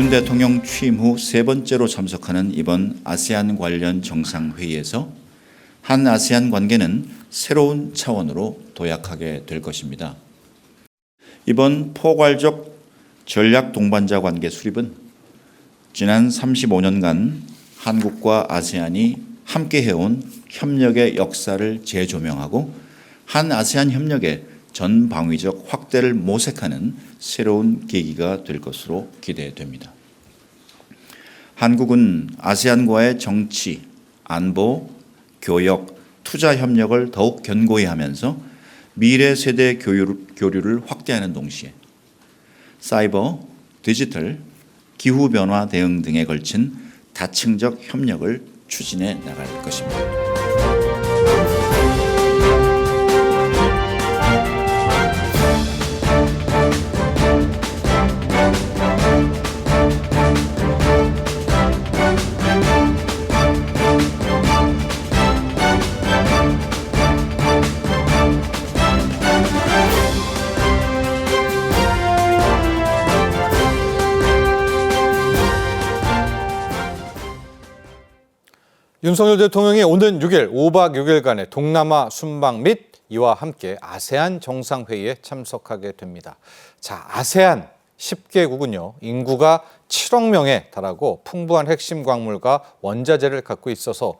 윤 대통령 취임 후 세 번째로 참석하는 이번 아세안 관련 정상회의에서 한 아세안 관계는 새로운 차원으로 도약하게 될 것입니다. 이번 포괄적 전략 동반자 관계 수립은 지난 35년간 한국과 아세안이 함께 해온 협력의 역사를 재조명하고 한 아세안 협력의 전방위적 확대를 모색하는 새로운 계기가 될 것으로 기대됩니다. 한국은 아세안과의 정치, 안보, 교역, 투자 협력을 더욱 견고히 하면서 미래 세대 교류를 확대하는 동시에 사이버, 디지털, 기후변화 대응 등에 걸친 다층적 협력을 추진해 나갈 것입니다. 윤석열 대통령이 오는 6일 5박 6일간의 동남아 순방 및 이와 함께 아세안 정상회의에 참석하게 됩니다. 자, 아세안 10개국은요, 인구가 7억 명에 달하고 풍부한 핵심 광물과 원자재를 갖고 있어서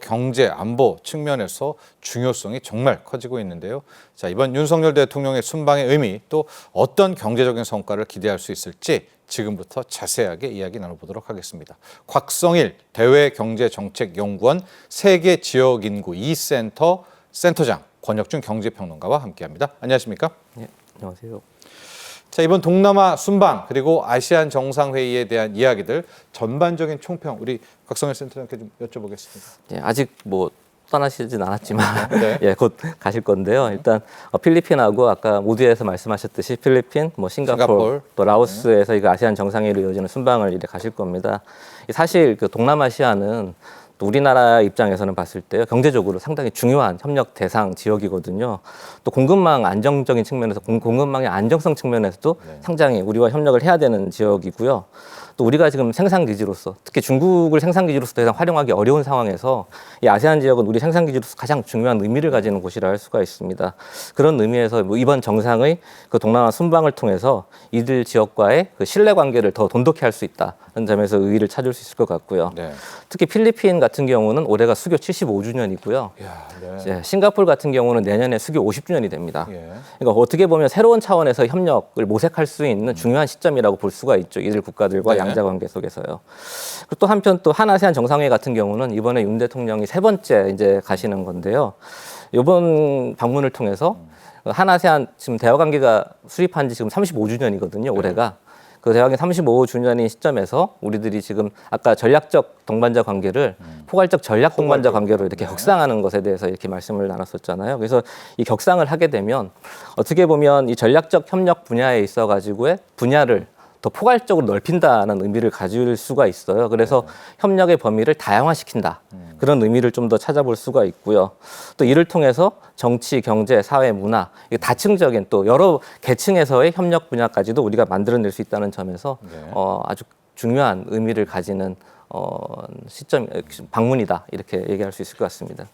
경제, 안보 측면에서 중요성이 정말 커지고 있는데요. 자, 이번 윤석열 대통령의 순방의 의미, 또 어떤 경제적인 성과를 기대할 수 있을지 지금부터 자세하게 이야기 나눠보도록 하겠습니다. 곽성일 대외경제정책연구원 세계지역인구 2센터 센터장 권혁준 경제평론가와 함께합니다. 안녕하십니까? 네, 안녕하세요. 자, 이번 동남아 순방 그리고 아세안 정상회의에 대한 이야기들 전반적인 총평 우리 곽성일 센터장께 좀 여쭤보겠습니다. 네, 아직 떠나시진 않았지만 네. 예, 곧 가실 건데요. 일단 필리핀하고 아까 모두에서 말씀하셨듯이 필리핀, 싱가포르, 또 라오스에서 이거 아세안 정상회의로 이어지는 순방을 이제 가실 겁니다. 사실 그 동남아시아는 또 우리나라 입장에서는 봤을 때요, 경제적으로 상당히 중요한 협력 대상 지역이거든요. 또 공급망 안정적인 측면에서 공급망의 안정성 측면에서도 상당히 우리와 협력을 해야 되는 지역이고요. 또 우리가 지금 생산기지로서, 특히 중국을 생산기지로서 더 이상 활용하기 어려운 상황에서 이 아세안 지역은 우리 생산기지로서 가장 중요한 의미를 가지는 곳이라 할 수가 있습니다. 그런 의미에서 이번 정상의 그 동남아 순방을 통해서 이들 지역과의 그 신뢰관계를 더 돈독히 할 수 있다는 점에서 의의를 찾을 수 있을 것 같고요. 네. 특히 필리핀 같은 경우는 올해가 수교 75주년이고요. 네. 싱가포르 같은 경우는 내년에 수교 50주년이 됩니다. 그러니까 어떻게 보면 새로운 차원에서 협력을 모색할 수 있는 중요한 시점이라고 볼 수가 있죠. 이들 국가들과 양자 관계 속에서요. 그리고 또 한편 또 한아세안 정상회의 같은 경우는 이번에 윤 대통령이 세 번째 이제 가시는 건데요. 이번 방문을 통해서 한아세안 지금 대화 관계가 수립한 지 지금 35주년이거든요. 올해가. 그 대화관계 35주년인 시점에서 우리들이 지금 아까 전략적 동반자 관계를 포괄적 전략 동반자 관계로 이렇게 격상하는 것에 대해서 이렇게 말씀을 나눴었잖아요. 그래서 이 격상을 하게 되면 어떻게 보면 이 전략적 협력 분야에 있어 가지고의 분야를 더 포괄적으로 넓힌다는 의미를 가질 수가 있어요. 그래서 협력의 범위를 다양화시킨다. 그런 의미를 좀 더 찾아볼 수가 있고요. 또 이를 통해서 정치, 경제, 사회, 문화, 다층적인 또 여러 계층에서의 협력 분야까지도 우리가 만들어낼 수 있다는 점에서 아주 중요한 의미를 가지는 방문이다. 이렇게 얘기할 수 있을 것 같습니다.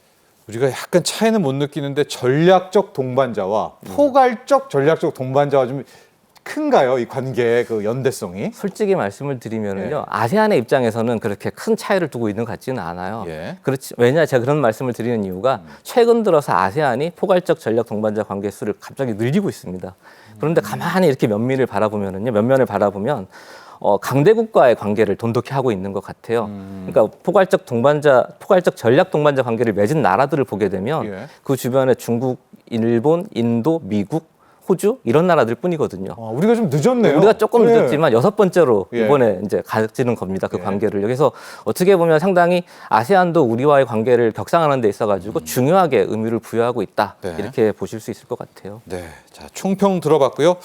우리가 약간 차이는 못 느끼는데 전략적 동반자와 포괄적 전략적 동반자와 좀 큰가요? 이 관계의 그 연대성이? 솔직히 말씀을 드리면요, 아세안의 입장에서는 그렇게 큰 차이를 두고 있는 것 같지는 않아요. 그렇지, 왜냐 제가 그런 말씀을 드리는 이유가 최근 들어서 아세안이 포괄적 전략 동반자 관계 수를 갑자기 늘리고 있습니다. 그런데 가만히 이렇게 면면을 바라보면 강대국과의 관계를 돈독히 하고 있는 것 같아요. 그러니까 포괄적 전략 동반자 관계를 맺은 나라들을 보게 되면 그 주변에 중국, 일본, 인도, 미국, 호주 이런 나라들 뿐이거든요. 우리가 좀 늦었네요. 우리가 조금 늦었지만 6번째로 이번에 이제 가지는 겁니다. 그 관계를. 여기서 어떻게 보면 상당히 아세안도 우리와의 관계를 격상하는 데 있어가지고 중요하게 의미를 부여하고 있다. 이렇게 보실 수 있을 것 같아요. 네, 자 총평 들어봤고요.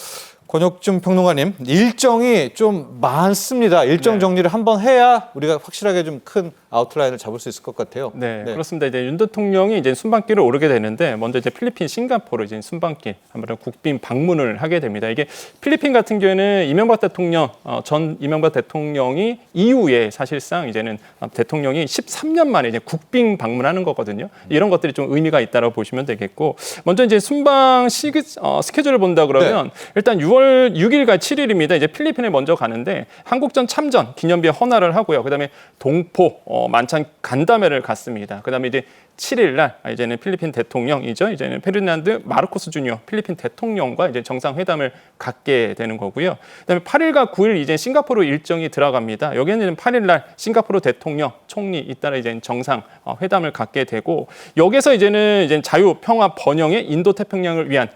권혁준 평론가님, 일정이 좀 많습니다. 일정 정리를 한번 해야 우리가 확실하게 좀 큰 아웃라인을 잡을 수 있을 것 같아요. 네, 그렇습니다. 이제 윤 대통령이 이제 순방길을 오르게 되는데 먼저 이제 필리핀, 싱가포르 이제 순방길 아무래도 국빈 방문을 하게 됩니다. 이게 필리핀 같은 경우에는 이명박 대통령 전 이명박 대통령이 이후에 사실상 이제는 대통령이 13년 만에 이제 국빈 방문하는 거거든요. 이런 것들이 좀 의미가 있다고 보시면 되겠고 먼저 이제 순방 스케줄을 본다 그러면 일단 6월 6일과 7일입니다. 이제 필리핀에 먼저 가는데 한국전 참전 기념비에 헌화를 하고요. 그다음에 동포 만찬 간담회를 갔습니다. 그다음에 이제 7일 날 이제는 필리핀 대통령이죠. 이제는 페르난드 마르코스 주니어 필리핀 대통령과 이제 정상회담을 갖게 되는 거고요. 그다음에 8일과 9일 이제 싱가포르 일정이 들어갑니다. 여기는 8일 날 싱가포르 대통령 총리 잇따라 이제 정상 회담을 갖게 되고 여기서 이제는 자유 평화 번영의 인도 태평양을 위한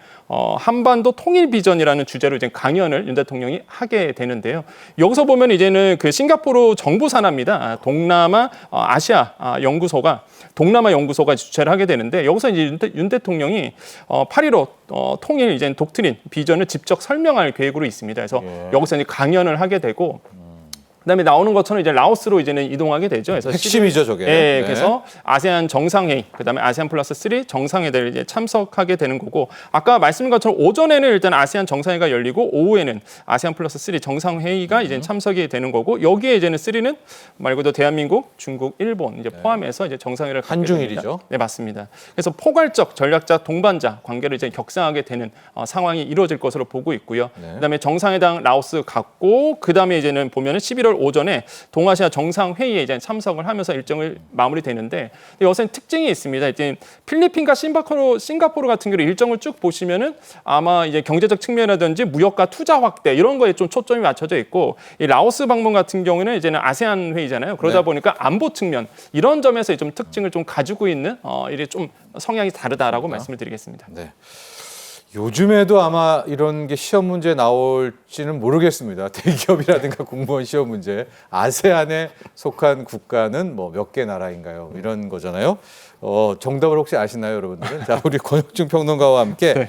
한반도 통일 비전이라는 주제로 이제 강연을 윤 대통령이 하게 되는데요. 여기서 보면 이제는 그 싱가포르 정부 산하입니다. 동남아 아시아 연구소가 동남아 연구소가 주최를 하게 되는데 여기서 이제 윤 대통령이 8.15 통일 이제 독트린 비전을 직접 설명할 계획으로 있습니다. 그래서 여기서 이제 강연을 하게 되고. 그다음에 나오는 것처럼 이제 라오스로 이제는 이동하게 되죠. 그래서 핵심이죠, 저게. 네, 그래서 아세안 정상회의, 그다음에 아세안 플러스 3 정상회의를 이제 참석하게 되는 거고, 아까 말씀드린 것처럼 오전에는 일단 아세안 정상회의가 열리고 오후에는 아세안 플러스 3 정상회의가 이제 참석이 되는 거고, 여기에 이제는 3는 말 그대로 대한민국, 중국, 일본 이제 포함해서 이제 정상회의를 갖게 한중일이죠. 됩니다. 네, 맞습니다. 그래서 포괄적 전략적 동반자 관계를 이제 격상하게 되는 상황이 이루어질 것으로 보고 있고요. 그다음에 정상회담 라오스 갔고, 그다음에 이제는 보면은 11월 오전에 동아시아 정상회의에 이제 참석을 하면서 일정을 마무리되는데 여기서 특징이 있습니다. 이제 필리핀과 싱가포르 같은 경우 일정을 쭉 보시면은 아마 이제 경제적 측면이라든지 무역과 투자 확대 이런 거에 좀 초점이 맞춰져 있고 이 라오스 방문 같은 경우는 이제는 아세안 회의잖아요. 그러다 보니까 안보 측면 이런 점에서 좀 특징을 좀 가지고 있는 이게 좀 성향이 다르다라고 말씀을 드리겠습니다. 네. 요즘에도 아마 이런 게 시험 문제 나올지는 모르겠습니다. 대기업이라든가 공무원 시험 문제. 아세안에 속한 국가는 뭐 몇 개 나라인가요? 이런 거잖아요. 정답을 혹시 아시나요, 여러분들은? 자, 우리 권혁중 평론가와 함께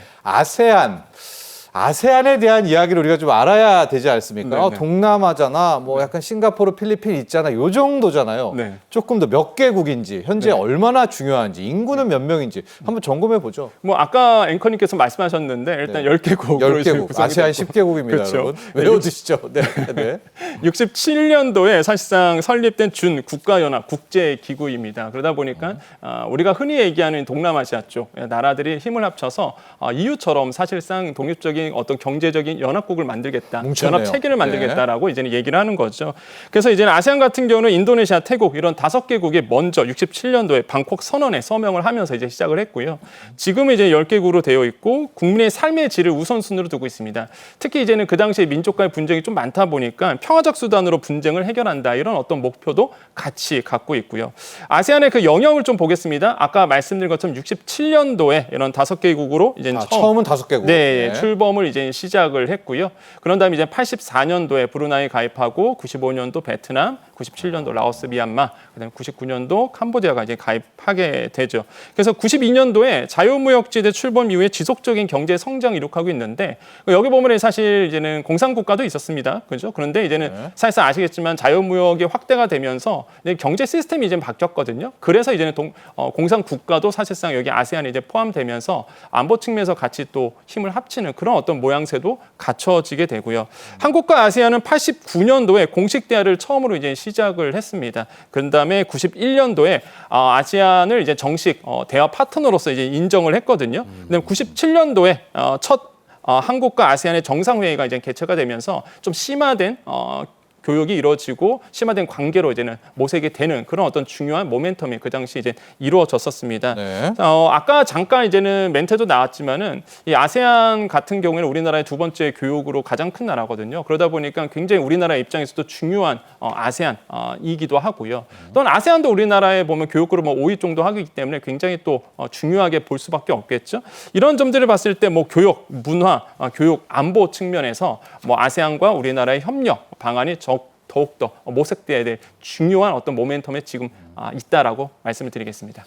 아세안에 대한 이야기를 우리가 좀 알아야 되지 않습니까? 동남아잖아, 뭐 약간 싱가포르, 필리핀 있잖아, 요 정도잖아요. 네. 조금 더 몇 개국인지, 현재 얼마나 중요한지, 인구는 몇 명인지 한번 점검해 보죠. 뭐 아까 앵커님께서 말씀하셨는데 일단 10개국으로 10개국, 아세안 10개국입니다, 그렇죠. 여러분. 외워두시죠. 네. 67년도에 사실상 설립된 준 국가연합 국제기구입니다. 그러다 보니까 우리가 흔히 얘기하는 동남아시아 쪽 나라들이 힘을 합쳐서 EU처럼 사실상 독립적인 어떤 경제적인 연합국을 만들겠다, 뭉쳤네요. 연합 체계를 만들겠다라고 이제는 얘기를 하는 거죠. 그래서 이제는 아세안 같은 경우는 인도네시아, 태국 이런 5개국이 먼저 67년도에 방콕 선언에 서명을 하면서 이제 시작을 했고요. 지금은 이제 10개국으로 되어 있고 국민의 삶의 질을 우선순위로 두고 있습니다. 특히 이제는 그 당시에 민족 간의 분쟁이 좀 많다 보니까 평화적 수단으로 분쟁을 해결한다 이런 어떤 목표도 같이 갖고 있고요. 아세안의 그 영역을 좀 보겠습니다. 아까 말씀드린 것처럼 67년도에 이런 5개국으로 이제 처음은 5개국. 네, 출범을 이제 시작을 했고요. 그런 다음에 이제 84년도에 브루나이 가입하고 95년도 베트남, 97년도 라오스, 미얀마, 그다음에 99년도 캄보디아가 이제 가입하게 되죠. 그래서 92년도에 자유무역지대 출범 이후에 지속적인 경제 성장을 이룩하고 있는데 여기 보면 사실 이제는 공산국가도 있었습니다. 그렇죠? 그런데 이제는 사실상 아시겠지만 자유무역이 확대가 되면서 이제 경제 시스템이 이제 바뀌었거든요. 그래서 이제는 공산국가도 사실상 여기 아세안에 이제 포함되면서 안보 측면에서 같이 또 힘을 합치는 그런 어떤 모양새도 갖춰지게 되고요. 한국과 아세안은 89년도에 공식 대화를 처음으로 이제 시작을 했습니다. 그다음에 91년도에 아세안을 이제 정식 대화 파트너로서 이제 인정을 했거든요. 그다음에 97년도에 첫 한국과 아세안의 정상회의가 이제 개최가 되면서 좀 심화된 교역이 이루어지고 심화된 관계로 이제는 모색이 되는 그런 어떤 중요한 모멘텀이 그 당시 이제 이루어졌었습니다. 네. 아까 잠깐 이제는 멘트도 나왔지만은 이 아세안 같은 경우에는 우리나라의 두 번째 교역으로 가장 큰 나라거든요. 그러다 보니까 굉장히 우리나라 입장에서도 중요한 아세안이기도 하고요. 또한 아세안도 우리나라에 보면 교역으로 뭐 5위 정도 하기 때문에 굉장히 또 중요하게 볼 수밖에 없겠죠. 이런 점들을 봤을 때 뭐 교역, 문화, 교육, 안보 측면에서 뭐 아세안과 우리나라의 협력 방안이 더욱더 모색돼야 될 중요한 어떤 모멘텀에 지금 있다라고 말씀을 드리겠습니다.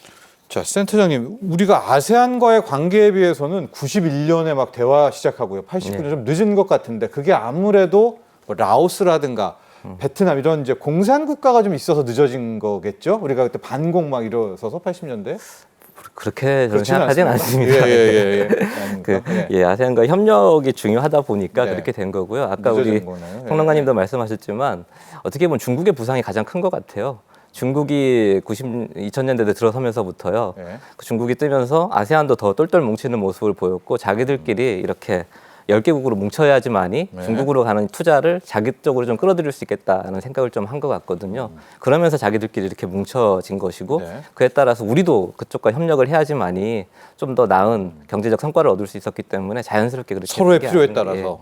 자, 센터장님, 우리가 아세안과의 관계에 비해서는 91년에 막 대화 시작하고요. 89년 좀 늦은 것 같은데 그게 아무래도 뭐 라오스라든가 베트남 이런 이제 공산 국가가 좀 있어서 늦어진 거겠죠? 우리가 그때 반공 막 일어서서 80년대. 그렇게 저는 그렇지는 생각하지는 않습니다. 예. 예, 아세안과 협력이 중요하다 보니까 네. 그렇게 된 거고요. 아까 늦어진 우리 거네요. 예. 평론가님도 말씀하셨지만 어떻게 보면 중국의 부상이 가장 큰 것 같아요. 중국이 2000년대대 들어서면서부터요. 예. 그 중국이 뜨면서 아세안도 더 똘똘 뭉치는 모습을 보였고 자기들끼리 이렇게 10개국으로 뭉쳐야지만이 네. 중국으로 가는 투자를 자기 쪽으로 좀 끌어들일 수 있겠다는 생각을 좀 한 것 같거든요. 그러면서 자기들끼리 이렇게 뭉쳐진 것이고 네. 그에 따라서 우리도 그쪽과 협력을 해야지만이 좀 더 나은 경제적 성과를 얻을 수 있었기 때문에 자연스럽게 그렇게 서로의 된게 필요에 아닌가. 따라서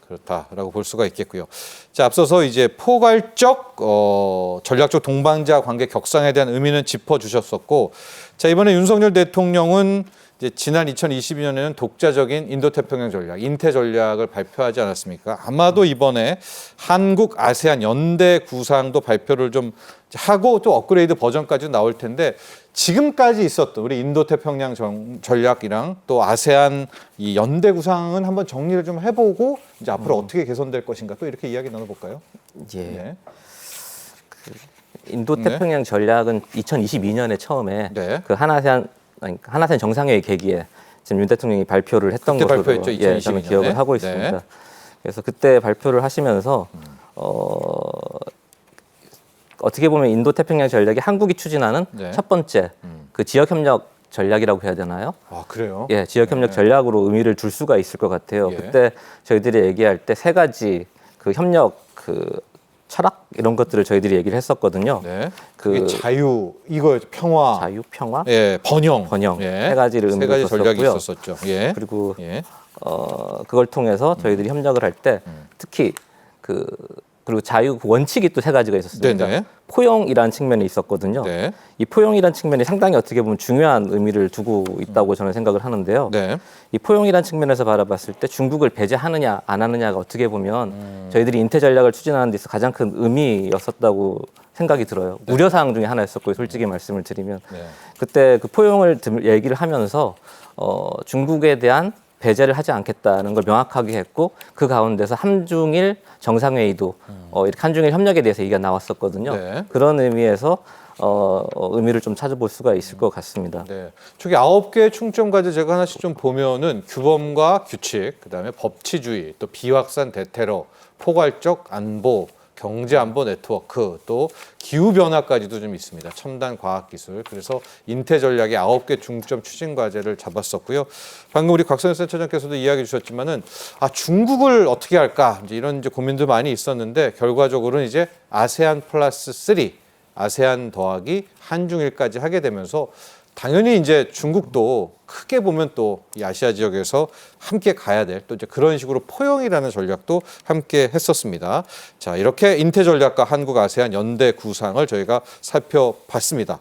그렇다라고 볼 수가 있겠고요. 자, 앞서서 이제 포괄적 전략적 동반자 관계 격상에 대한 의미는 짚어주셨었고, 자 이번에 윤석열 대통령은 이제 지난 2022년에는 독자적인 인도태평양 전략, 인태 전략을 발표하지 않았습니까? 아마도 이번에 한국 아세안 연대 구상도 발표를 좀 하고 또 업그레이드 버전까지 나올 텐데 지금까지 있었던 우리 인도태평양 전략이랑 또 아세안 이 연대 구상은 한번 정리를 좀 해보고 이제 앞으로 어떻게 개선될 것인가 또 이렇게 이야기 나눠볼까요? 예. 네. 인도 태평양 전략은 2022년에 처음에 네. 그 한아세안 정상회의 계기에 지금 윤 대통령이 발표를 했던 그때 것으로 발표했죠, 예, 저는 2022년에. 기억을 하고 네. 있습니다. 그래서 그때 발표를 하시면서 어떻게 보면 인도 태평양 전략이 한국이 추진하는 네. 첫 번째 그 지역 협력 전략이라고 해야 되나요? 아 그래요? 예, 지역 협력 전략으로 의미를 둘 수가 있을 것 같아요. 예. 그때 저희들이 얘기할 때 세 가지 그 협력 그 철학 이런 것들을 저희들이 얘기를 했었거든요. 네. 그 그게 자유, 이거 평화, 자유, 평화, 예, 번영, 예. 세 가지를 세 의미로 가지 전략이 뒀었고요. 있었었죠. 예. 그리고 예. 그걸 통해서 저희들이 협력을 할 때 특히 그리고 자유 그 원칙이 또 세 가지가 있었습니다. 네네. 포용이라는 측면이 있었거든요. 네. 이 포용이라는 측면이 상당히 어떻게 보면 중요한 의미를 두고 있다고 저는 생각을 하는데요. 네. 이 포용이라는 측면에서 바라봤을 때 중국을 배제하느냐 안 하느냐가 어떻게 보면 저희들이 인태 전략을 추진하는 데 있어 가장 큰 의미였었다고 생각이 들어요. 우려사항 중에 하나였었고 솔직히 말씀을 드리면 네. 그때 그 포용을 얘기를 하면서 중국에 대한 배제를 하지 않겠다는 걸 명확하게 했고 그 가운데서 한중일 정상회의도 이렇게 한중일 협력에 대해서 얘기가 나왔었거든요. 네. 그런 의미에서 의미를 좀 찾아볼 수가 있을 것 같습니다. 네. 저기 9개의 충점 과제 제가 하나씩 좀 보면은 규범과 규칙, 그다음에 법치주의, 또 비확산 대테러, 포괄적 안보, 경제 안보 네트워크, 또 기후 변화까지도 좀 있습니다. 첨단 과학 기술. 그래서 인태 전략의 9개 중점 추진 과제를 잡았었고요. 방금 우리 곽선영 센터장께서도 이야기해 주셨지만은 중국을 어떻게 할까? 이제 이런 이제 고민도 많이 있었는데 결과적으로는 이제 아세안 플러스 3, 아세안 더하기 한중일까지 하게 되면서 당연히 이제 중국도 크게 보면 또 이 아시아 지역에서 함께 가야 될 또 이제 그런 식으로 포용이라는 전략도 함께 했었습니다. 자, 이렇게 인태 전략과 한국 아세안 연대 구상을 저희가 살펴봤습니다.